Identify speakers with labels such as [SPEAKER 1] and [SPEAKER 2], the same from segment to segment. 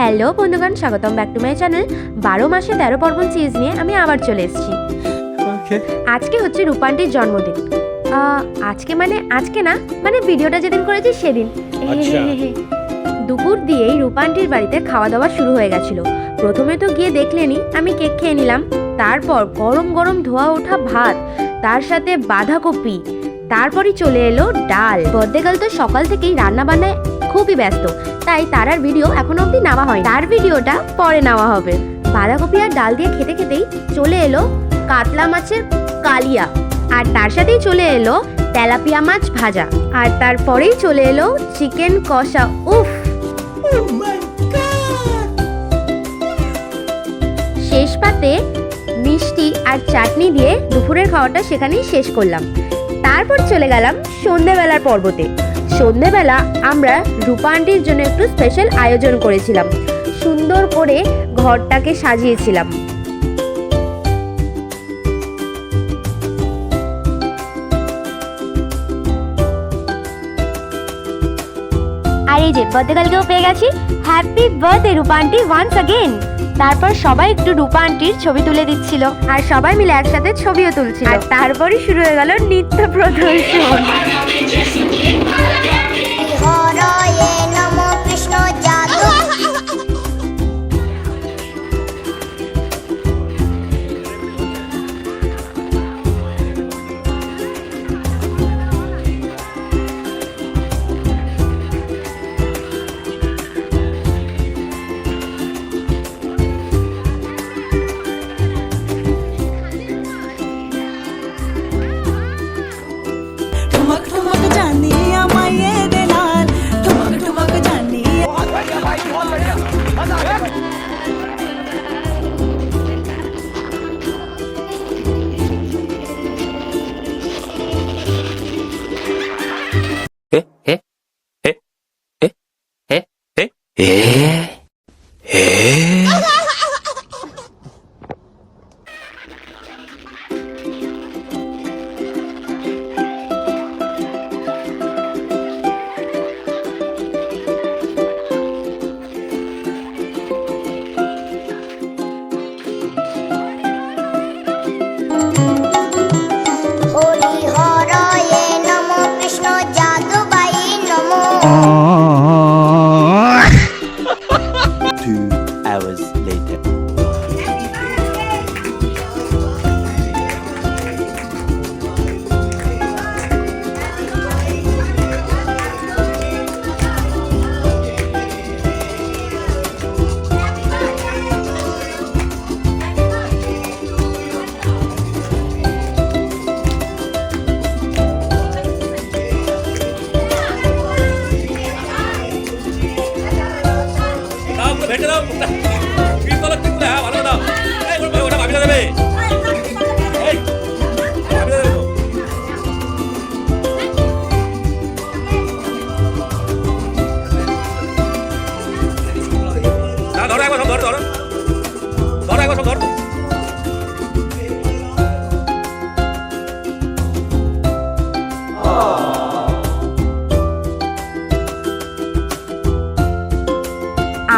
[SPEAKER 1] Hello বন্ধুগণ, স্বাগতম back to my channel. 12 মাসে 13 পার্বণ সিরিজ নিয়ে আমি আবার চলে এসেছি। আজকে হচ্ছে রূপান্টির জন্মদিন। আজকে না, ভিডিওটা যেদিন করেছি সেদিন। দুপুর দিয়েই রূপান্টির বাড়িতে খাওয়া দাওয়া শুরু হয়ে গেছিল। প্রথমে তো গিয়ে দেখলেনি, আমি কেক খেয়ে নিলাম। তারপর গরম গরম ধোয়া ওঠা ভাত, তার সাথে বাঁধাকপি, তারপরই চলে এলো ডাল। বর্দেগাল তো সকাল থেকেই রান্না বান্নায় খুবই ব্যস্ত, তাই তার আর ভিডিও এখনো অব্দি নেওয়া হয়। তার ভিডিওটা পরে নেওয়া হবে। বাঁধাকপি আর ডাল দিয়ে খেতে খেতেই চলে এলো কাতলা মাছের কালিয়া, আর তার সাথেই চলে এলো তেলাপিয়া মাছ ভাজা, আর তারপরেই চলে এলো চিকেন কষা। উফ, শেষ পাতে মিষ্টি আর চাটনি দিয়ে দুপুরের খাওয়াটা সেখানেই শেষ করলাম। তারপর চলে গেলাম সন্ধেবেলার পর্বতে। সন্ধেবেলা আমরা রূপা আন্টির জন্য একটু স্পেশাল আয়োজন করেছিলাম, সুন্দর করে ঘরটাকে সাজিয়েছিলাম। আর এই যে বর্দেগালকেও পেয়ে গেছি। হ্যাপি বার্থডে রূপা আন্টি ওয়ান্স अगेन। তারপর সবাই একটু রূপা আন্টির ছবি তুলে দিচ্ছিল, আর সবাই মিলে একসাথে ছবিও তুলছিল। আর তারপরই শুরু হয়ে গেল নৃত্য প্রদর্শন।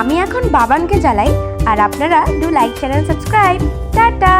[SPEAKER 1] আমি এখন বাবানকে জ্বালাই, আর আপনারা do like, share and subscribe. Tata.